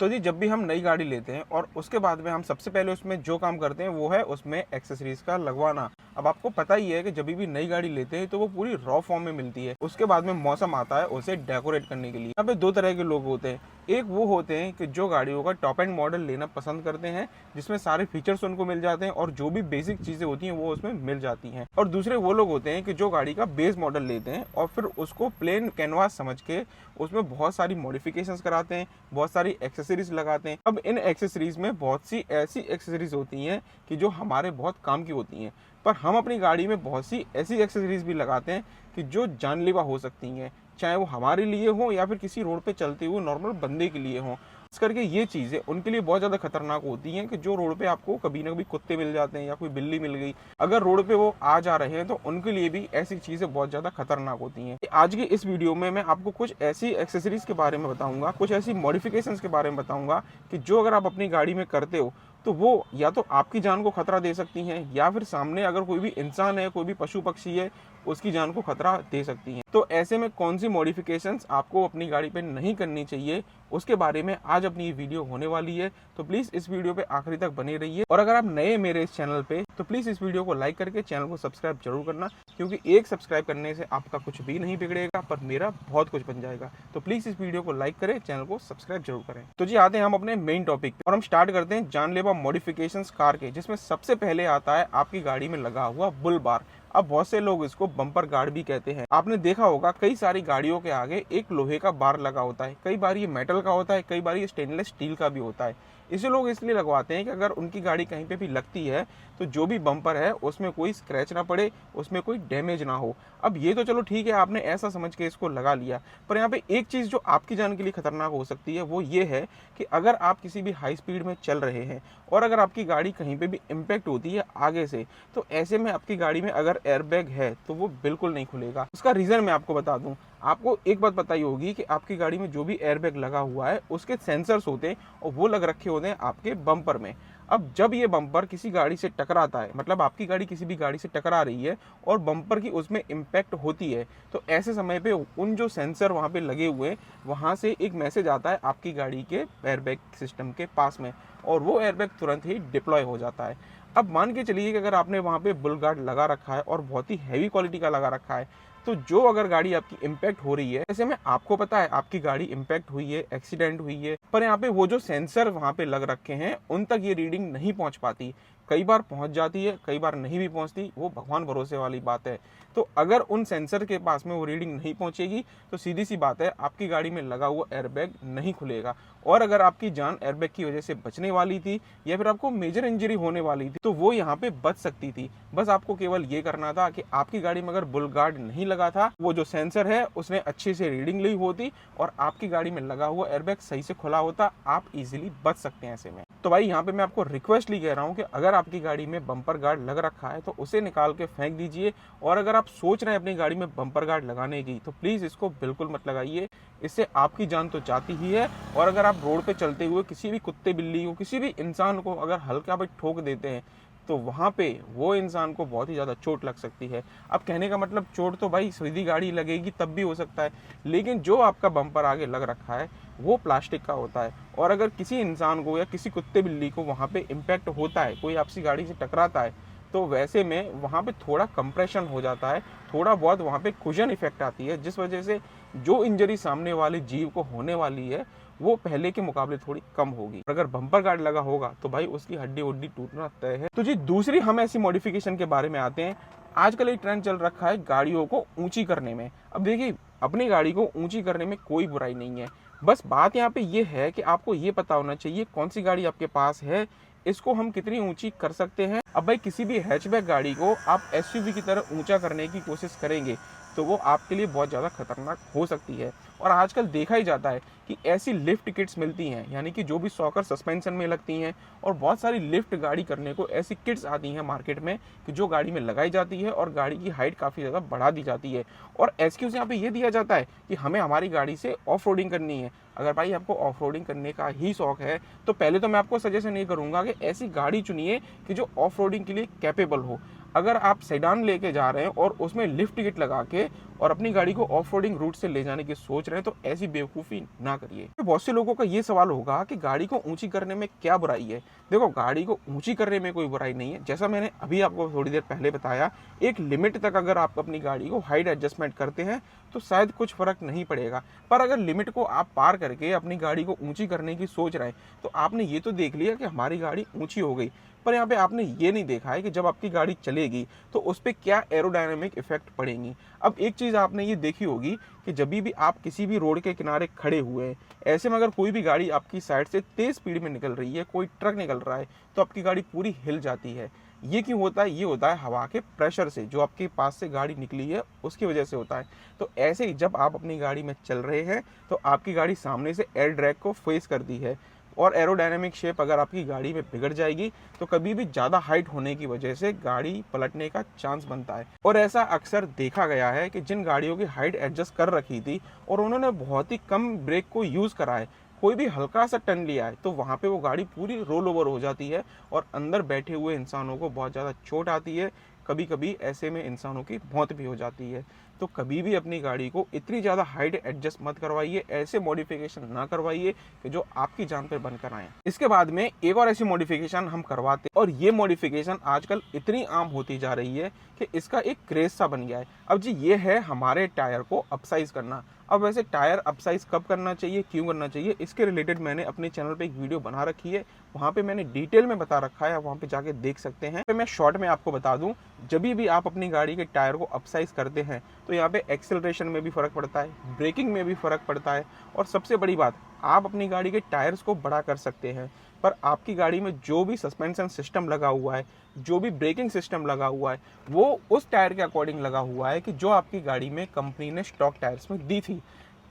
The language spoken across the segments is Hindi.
तो जी जब भी हम नई गाड़ी लेते हैं और उसके बाद में हम सबसे पहले उसमें जो काम करते हैं वो है उसमें एक्सेसरीज का लगवाना। अब आपको पता ही है कि जब भी नई गाड़ी लेते हैं तो वो पूरी रॉ फॉर्म में मिलती है। उसके बाद में मौसम आता है उसे डेकोरेट करने के लिए। यहाँ पे दो तरह के लोग होते हैं। एक वो होते हैं कि जो गाड़ियों का टॉप एंड मॉडल लेना पसंद करते हैं, जिसमें सारे फीचर्स उनको मिल जाते हैं और जो भी बेसिक चीजें होती हैं वो उसमें मिल जाती हैं। और दूसरे वो लोग होते हैं कि जो गाड़ी का बेस मॉडल लेते हैं और फिर उसको प्लेन कैनवास समझ के उसमें बहुत सारी मॉडिफिकेशंस कराते हैं, बहुत सारी एक्सेसरीज लगाते हैं। अब इन एक्सेसरीज में बहुत सी ऐसी एक्सेसरीज होती हैं कि जो हमारे बहुत काम की होती हैं, पर हम अपनी गाड़ी में बहुत सी ऐसी एक्सेसरीज भी लगाते हैं कि जो जानलेवा हो सकती हैं, चाहे वो हमारे लिए हो या फिर किसी रोड पे चलते हुए नॉर्मल बंदे के लिए हो। इस करके ये चीज़ें उनके लिए बहुत ज़्यादा खतरनाक होती हैं कि जो रोड पे आपको कभी ना कभी कुत्ते मिल जाते हैं या कोई बिल्ली मिल गई, अगर रोड पे वो आ जा रहे हैं तो उनके लिए भी ऐसी चीज़ें बहुत ज़्यादा खतरनाक होती हैं। आज की इस वीडियो में मैं आपको कुछ ऐसी एक्सेसरीज के बारे में बताऊंगा, कुछ ऐसी मॉडिफिकेशंस के बारे में बताऊंगा कि जो अगर आप अपनी गाड़ी में करते हो तो वो या तो आपकी जान को खतरा दे सकती हैं या फिर सामने अगर कोई भी इंसान है, कोई भी पशु पक्षी है, उसकी जान को खतरा दे सकती हैं। तो ऐसे में कौन सी मॉडिफिकेशंस आपको अपनी गाड़ी पे नहीं करनी चाहिए, उसके बारे में आज अपनी ये वीडियो होने वाली है। तो प्लीज इस वीडियो पे आखिरी तक बने रहिए और अगर आप नए मेरे इस चैनल पे तो प्लीज इस वीडियो को लाइक करके चैनल को सब्सक्राइब जरूर करना, क्योंकि एक सब्सक्राइब करने से आपका कुछ भी नहीं बिगड़ेगा पर मेरा बहुत कुछ बन जाएगा। तो प्लीज इस वीडियो को लाइक करें, चैनल को सब्सक्राइब जरूर करें। तो जी आते हैं हम अपने मेन टॉपिक पे और हम स्टार्ट करते हैं जानलेवा मॉडिफिकेशंस कार के, जिसमें सबसे पहले आता है आपकी गाड़ी में लगा हुआ बुल बार। अब बहुत से लोग इसको बम्पर गार्ड भी कहते हैं। आपने देखा होगा कई सारी गाड़ियों के आगे एक लोहे का बार लगा होता है, कई बार ये मेटल का होता है, कई बार ये स्टेनलेस स्टील का भी होता है। इसे लोग इसलिए लगवाते हैं कि अगर उनकी गाड़ी कहीं पे भी लगती है तो जो भी बम्पर है उसमें कोई स्क्रैच ना पड़े, उसमें कोई डैमेज ना हो। अब ये तो चलो ठीक है, आपने ऐसा समझ के इसको लगा लिया, पर यहाँ पे एक चीज़ जो आपकी जान के लिए खतरनाक हो सकती है वो ये है कि अगर आप किसी भी हाई स्पीड में चल रहे हैं और अगर आपकी गाड़ी कहीं पे भी इम्पैक्ट होती है आगे से, तो ऐसे में आपकी गाड़ी में अगर एयरबैग है तो वो बिल्कुल नहीं खुलेगा। उसका रीज़न मैं आपको बता दूं। आपको एक बात पता ही होगी कि आपकी गाड़ी में जो भी एयरबैग लगा हुआ है उसके सेंसर्स होते हैं और वो लग रखे होते हैं आपके बम्पर में। अब जब ये बम्पर किसी गाड़ी से टकराता है, मतलब आपकी गाड़ी किसी भी गाड़ी से टकरा रही है और बम्पर की उसमें इम्पैक्ट होती है, तो ऐसे समय पे उन जो सेंसर वहाँ पे लगे हुए हैं वहाँ से एक मैसेज आता है आपकी गाड़ी के एयरबैग सिस्टम के पास में और वो एयरबैग तुरंत ही डिप्लॉय हो जाता है। अब मान के चलिए कि अगर आपने वहाँ पे बुल गार्ड लगा रखा है और बहुत ही हैवी क्वालिटी का लगा रखा है, तो जो अगर गाड़ी आपकी इम्पैक्ट हो रही है, ऐसे में आपको पता है आपकी गाड़ी इम्पैक्ट हुई है, एक्सीडेंट हुई है, पर यहाँ पे वो जो सेंसर वहाँ पे लग रखे हैं उन तक ये रीडिंग नहीं पहुँच पाती। कई बार पहुँच जाती है, कई बार नहीं भी पहुँचती, वो भगवान भरोसे वाली बात है। तो अगर उन सेंसर के पास में वो रीडिंग नहीं पहुँचेगी तो सीधी सी बात है आपकी गाड़ी में लगा हुआ एयरबैग नहीं खुलेगा। और अगर आपकी जान एयरबैग की वजह से बचने वाली थी या फिर आपको मेजर इंजरी होने वाली थी तो वो यहाँ पे बच सकती थी। बस आपको केवल ये करना था कि आपकी गाड़ी में अगर बुल गार्ड नहीं लगा था, वो जो सेंसर है उसने अच्छे से रीडिंग ली होती और आपकी गाड़ी में लगा हुआ एयरबैग सही से खुला होता, आप इजीली बच सकते हैं ऐसे में। तो भाई यहाँ पे मैं आपको रिक्वेस्टली कह रहा हूँ कि अगर आपकी गाड़ी में बम्पर गार्ड लग रखा है तो उसे निकाल के फेंक दीजिए, और अगर आप सोच रहे हैं अपनी गाड़ी में बम्पर गार्ड लगाने की तो प्लीज इसको बिल्कुल मत लगाइए। इससे आपकी जान तो जाती ही है, और अगर आप रोड पे चलते हुए किसी भी कुत्ते बिल्ली को, किसी भी इंसान को अगर हल्का भी ठोक देते हैं तो वहाँ पे वो इंसान को बहुत ही ज़्यादा चोट लग सकती है। अब कहने का मतलब चोट तो भाई सीधी गाड़ी लगेगी तब भी हो सकता है, लेकिन जो आपका बम्पर आगे लग रखा है वो प्लास्टिक का होता है, और अगर किसी इंसान को या किसी कुत्ते बिल्ली को वहाँ पे इम्पैक्ट होता है, कोई आपसी गाड़ी से टकराता है, तो वैसे में वहाँ पे थोड़ा कंप्रेशन हो जाता है, थोड़ा बहुत वहाँ पे कुशन इफेक्ट आती है, जिस वजह से जो इंजरी सामने वाले जीव को होने वाली है वो पहले के मुकाबले थोड़ी कम होगी। अगर बम्पर गार्ड लगा होगा तो भाई उसकी हड्डी उड्डी टूटना तय है। तो जी दूसरी हम ऐसी मॉडिफिकेशन के बारे में आते हैं। आजकल एक ट्रेंड चल रखा है गाड़ियों को ऊंची करने में। अब देखिए, अपनी गाड़ी को ऊंची करने में कोई बुराई नहीं है, बस बात यहाँ पे ये है कि आपको ये पता होना चाहिए कौन सी गाड़ी आपके पास है, इसको हम कितनी ऊंची कर सकते हैं। अब भाई किसी भी हैचबैक गाड़ी को आप एसयूवी की तरह ऊंचा करने की कोशिश करेंगे तो वो आपके लिए बहुत ज़्यादा खतरनाक हो सकती है। और आजकल देखा ही जाता है कि ऐसी लिफ्ट किट्स मिलती हैं, यानी कि जो भी सॉकर सस्पेंशन में लगती हैं, और बहुत सारी लिफ्ट गाड़ी करने को ऐसी किट्स आती हैं मार्केट में कि जो गाड़ी में लगाई जाती है और गाड़ी की हाइट काफ़ी ज़्यादा बढ़ा दी जाती है। और एक्सक्यूज़ यहाँ पे ये दिया जाता है कि हमें हमारी गाड़ी से ऑफ रोडिंग करनी है। अगर भाई आपको ऑफ रोडिंग करने का ही शौक है तो पहले तो मैं आपको सजेशन ये करूँगा कि ऐसी गाड़ी चुनिए कि जो ऑफ रोडिंग के लिए कैपेबल हो। अगर आप सेडान लेके जा रहे हैं और उसमें लिफ्ट किट लगा के और अपनी गाड़ी को ऑफ रोडिंग रूट से ले जाने की सोच रहे हैं तो ऐसी बेवकूफ़ी ना करिए। बहुत से लोगों का ये सवाल होगा कि गाड़ी को ऊंची करने में क्या बुराई है। देखो, गाड़ी को ऊंची करने में कोई बुराई नहीं है। जैसा मैंने अभी आपको थोड़ी देर पहले बताया, एक लिमिट तक अगर आप अपनी गाड़ी को हाइट एडजस्टमेंट करते हैं तो शायद कुछ फर्क नहीं पड़ेगा। पर अगर लिमिट को आप पार करके अपनी गाड़ी को ऊंची करने की सोच रहे हैं तो आपने ये तो देख लिया कि हमारी गाड़ी ऊंची हो गई, पर यहाँ पे आपने ये नहीं देखा है कि जब आपकी गाड़ी चलेगी तो उस पर क्या एरोडायनामिक इफेक्ट पड़ेंगी। अब एक चीज़ आपने ये देखी होगी कि जब भी आप किसी भी रोड के किनारे खड़े हुए हैं, ऐसे में अगर कोई भी गाड़ी आपकी साइड से तेज़ स्पीड में निकल रही है, कोई ट्रक निकल रहा है, तो आपकी गाड़ी पूरी हिल जाती है। ये क्यों होता है? ये होता है हवा के प्रेशर से, जो आपके पास से गाड़ी निकली है उसकी वजह से होता है। तो ऐसे ही जब आप अपनी गाड़ी में चल रहे हैं तो आपकी गाड़ी सामने से एयर ड्रैग को फेस करती है, और एरोडायनामिक शेप अगर आपकी गाड़ी में बिगड़ जाएगी तो कभी भी ज़्यादा हाइट होने की वजह से गाड़ी पलटने का चांस बनता है। और ऐसा अक्सर देखा गया है कि जिन गाड़ियों की हाइट एडजस्ट कर रखी थी और उन्होंने बहुत ही कम ब्रेक को यूज़ करा है, कोई भी हल्का सा टर्न लिया है, तो वहाँ पे वो गाड़ी पूरी रोल ओवर हो जाती है और अंदर बैठे हुए इंसानों को बहुत ज़्यादा चोट आती है। कभी कभी ऐसे में इंसानों की मौत भी हो जाती है। तो कभी भी अपनी गाड़ी को इतनी ज़्यादा हाइट एडजस्ट मत करवाइए, ऐसे मॉडिफिकेशन ना करवाइए कि जो आपकी जान पर बनकर आए। इसके बाद में एक और ऐसी मॉडिफिकेशन हम करवाते हैं, और ये मॉडिफिकेशन आजकल इतनी आम होती जा रही है कि इसका एक क्रेज सा बन गया है। अब जी ये है हमारे टायर को अपसाइज करना। अब वैसे टायर अपसाइज कब करना चाहिए, क्यों करना चाहिए, इसके रिलेटेड मैंने अपने चैनल पे एक वीडियो बना रखी है, वहाँ पे मैंने डिटेल में बता रखा है, वहाँ पे जाके देख सकते हैं। तो मैं शॉर्ट में आपको बता दूं, जब भी आप अपनी गाड़ी के टायर को अपसाइज करते हैं तो यहाँ पे एक्सेलरेशन में भी फ़र्क पड़ता है, ब्रेकिंग में भी फ़र्क पड़ता है, और सबसे बड़ी बात, आप अपनी गाड़ी के टायर्स को बड़ा कर सकते हैं, पर आपकी गाड़ी में जो भी सस्पेंशन सिस्टम लगा हुआ है, जो भी ब्रेकिंग सिस्टम लगा हुआ है, वो उस टायर के अकॉर्डिंग लगा हुआ है कि जो आपकी गाड़ी में कंपनी ने स्टॉक टायर्स में दी थी।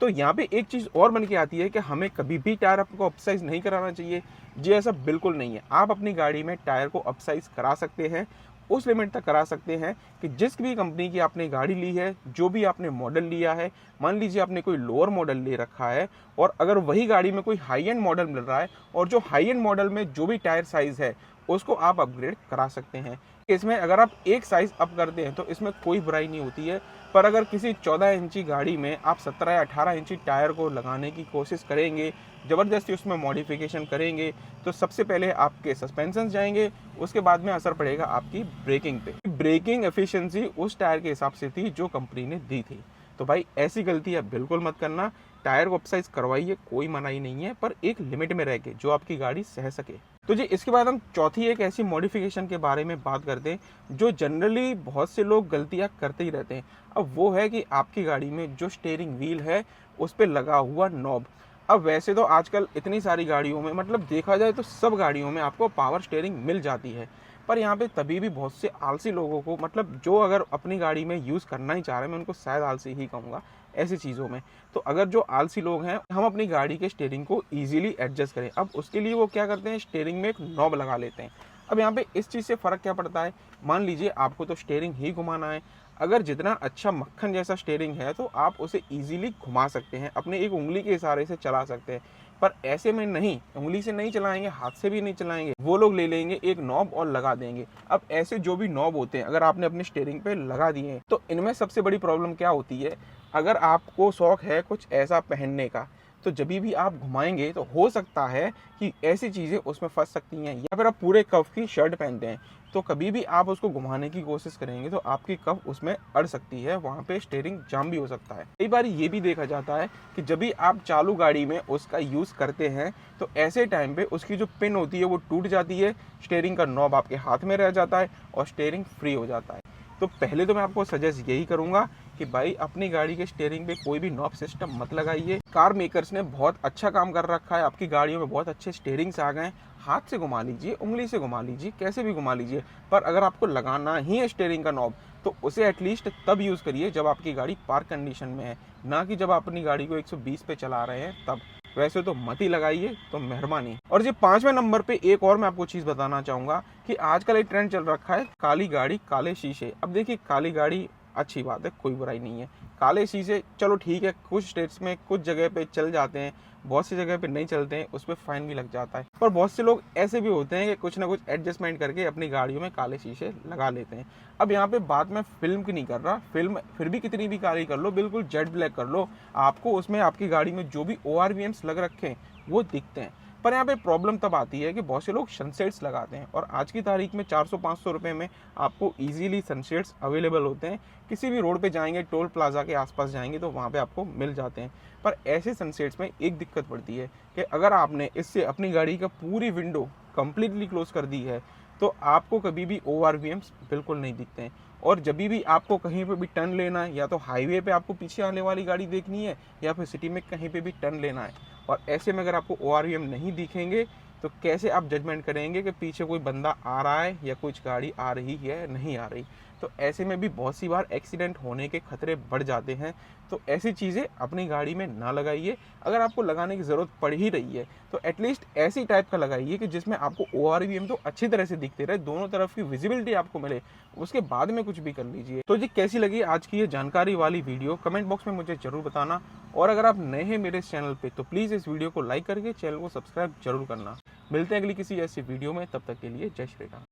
तो यहाँ पे एक चीज़ और बन के आती है कि हमें कभी भी टायर आपको अपसाइज नहीं कराना चाहिए। जी ऐसा बिल्कुल नहीं है। आप अपनी गाड़ी में टायर को अपसाइज करा सकते हैं, उस लिमिट तक करा सकते हैं कि जिस भी कंपनी की आपने गाड़ी ली है, जो भी आपने मॉडल लिया है, मान लीजिए आपने कोई लोअर मॉडल ले रखा है और अगर वही गाड़ी में कोई हाई एंड मॉडल मिल रहा है और जो हाई एंड मॉडल में जो भी टायर साइज़ है उसको आप अपग्रेड करा सकते हैं। इसमें अगर आप एक साइज़ अप करते हैं तो इसमें कोई बुराई नहीं होती है, पर अगर किसी 14 इंची गाड़ी में आप 17 या 18 इंची टायर को लगाने की कोशिश करेंगे, ज़बरदस्ती उसमें मॉडिफिकेशन करेंगे, तो सबसे पहले आपके सस्पेंशन जाएंगे, उसके बाद में असर पड़ेगा आपकी ब्रेकिंग पे। ब्रेकिंग एफिशिएंसी उस टायर के हिसाब से थी जो कंपनी ने दी थी। तो भाई ऐसी गलती आप बिल्कुल मत करना। टायर को अपसाइज करवाइए, कोई मनाही नहीं है, पर एक लिमिट में रह के जो आपकी गाड़ी सह सके। तो जी इसके बाद हम चौथी एक ऐसी मॉडिफिकेशन के बारे में बात करते हैं जो जनरली बहुत से लोग गलतियां करते ही रहते हैं। अब वो है कि आपकी गाड़ी में जो स्टीयरिंग व्हील है उस पर लगा हुआ नॉब। अब वैसे तो आजकल इतनी सारी गाड़ियों में, मतलब देखा जाए तो सब गाड़ियों में आपको पावर स्टीयरिंग मिल जाती है, पर यहाँ पे तभी भी बहुत से आलसी लोगों को, मतलब जो अगर अपनी गाड़ी में यूज़ करना ही चाह रहे हैं, मैं उनको शायद आलसी ही कहूँगा ऐसी चीज़ों में। तो अगर जो आलसी लोग हैं, हम अपनी गाड़ी के स्टीयरिंग को ईजिली एडजस्ट करें, अब उसके लिए वो क्या करते हैं, स्टीयरिंग में एक नॉब लगा लेते हैं। अब यहाँ पे इस चीज़ से फ़र्क क्या पड़ता है, मान लीजिए आपको तो स्टीयरिंग ही घुमाना है, अगर जितना अच्छा मक्खन जैसा स्टीयरिंग है तो आप उसे ईजिली घुमा सकते हैं, अपने एक उंगली के इशारे से चला सकते हैं। पर ऐसे में नहीं, उंगली से नहीं चलाएंगे, हाथ से भी नहीं चलाएंगे, वो लोग ले लेंगे एक नॉब और लगा देंगे। अब ऐसे जो भी नॉब होते हैं अगर आपने अपने स्टीयरिंग पे लगा दिए हैं तो इनमें सबसे बड़ी प्रॉब्लम क्या होती है, अगर आपको शौक है कुछ ऐसा पहनने का, तो जब भी आप घुमाएंगे तो हो सकता है कि ऐसी चीज़ें उसमें फंस सकती हैं, या फिर आप पूरे कफ की शर्ट पहनते हैं तो कभी भी आप उसको घुमाने की कोशिश करेंगे तो आपकी कफ उसमें अड़ सकती है, वहाँ पे स्टीयरिंग जाम भी हो सकता है। कई बार ये भी देखा जाता है कि जब भी आप चालू गाड़ी में उसका यूज़ करते हैं तो ऐसे टाइम पे उसकी जो पिन होती है वो टूट जाती है, स्टीयरिंग का नॉब आपके हाथ में रह जाता है और स्टीयरिंग फ्री हो जाता है। तो पहले तो मैं आपको सजेस्ट यही करूंगा कि भाई अपनी गाड़ी के स्टीयरिंग पे कोई भी नॉब सिस्टम मत लगाइए। कार मेकर्स ने बहुत अच्छा काम कर रखा है, आपकी गाड़ियों में बहुत अच्छे स्टीयरिंग्स आ गए हैं, हाथ से घुमा लीजिए, उंगली से घुमा लीजिए, कैसे भी घुमा लीजिए, पर अगर आपको लगाना ही है स्टीयरिंग का नॉब तो उसे एटलीस्ट तब यूज़ करिए जब आपकी गाड़ी पार्क कंडीशन में है, ना कि जब आप अपनी गाड़ी को 120 पे चला रहे हैं तब। वैसे तो मत ही लगाइए, तो मेहरबानी। और जी 5वें नंबर पे एक और मैं आपको चीज़ बताना चाहूँगा कि आजकल एक ट्रेंड चल रखा है, काली गाड़ी काले शीशे। अब देखिए काली गाड़ी अच्छी बात है, कोई बुराई नहीं है, काले शीशे चलो ठीक है, कुछ स्टेट्स में कुछ जगह पे चल जाते हैं, बहुत सी जगह पे नहीं चलते हैं, उस पर फाइन भी लग जाता है। पर बहुत से लोग ऐसे भी होते हैं कि कुछ ना कुछ एडजस्टमेंट करके अपनी गाड़ियों में काले शीशे लगा लेते हैं। अब यहाँ पे बात मैं फिल्म की नहीं कर रहा, फिल्म फिर भी कितनी भी काली कर लो, बिल्कुल जेट ब्लैक कर लो, आपको उसमें आपकी गाड़ी में जो भी ORVMs लग रखे हैं वो दिखते हैं। पर यहाँ पे प्रॉब्लम तब आती है कि बहुत से लोग सनसेट्स लगाते हैं, और आज की तारीख में 400-500 रुपये में आपको इजीली सनसेट्स अवेलेबल होते हैं। किसी भी रोड पे जाएंगे, टोल प्लाजा के आसपास जाएंगे तो वहाँ पे आपको मिल जाते हैं। पर ऐसे सनसेट्स में एक दिक्कत पड़ती है कि अगर आपने इससे अपनी गाड़ी का पूरी विंडो कंप्लीटली क्लोज कर दी है तो आपको कभी भी ORVMs बिल्कुल नहीं दिखते हैं। और जब भी आपको कहीं पे भी टर्न लेना है, या तो हाईवे पे आपको पीछे आने वाली गाड़ी देखनी है, या फिर सिटी में कहीं पे भी टर्न लेना है, और ऐसे में अगर आपको ORVM नहीं दिखेंगे तो कैसे आप जजमेंट करेंगे कि पीछे कोई बंदा आ रहा है या कुछ गाड़ी आ रही है नहीं आ रही। तो ऐसे में भी बहुत सी बार एक्सीडेंट होने के खतरे बढ़ जाते हैं। तो ऐसी चीज़ें अपनी गाड़ी में ना लगाइए। अगर आपको लगाने की ज़रूरत पड़ ही रही है तो एटलीस्ट ऐसी टाइप का लगाइए कि जिसमें आपको ORVM तो अच्छी तरह से दिखते रहे, दोनों तरफ की विजिबिलिटी आपको मिले, उसके बाद में कुछ भी कर लीजिए। तो जी कैसी लगी आज की ये जानकारी वाली वीडियो, कमेंट बॉक्स में मुझे ज़रूर बताना। और अगर आप नए हैं मेरे इस चैनल पे तो प्लीज़ इस वीडियो को लाइक करके चैनल को सब्सक्राइब जरूर करना। मिलते हैं अगली किसी ऐसी वीडियो में, तब तक के लिए जय श्री राम।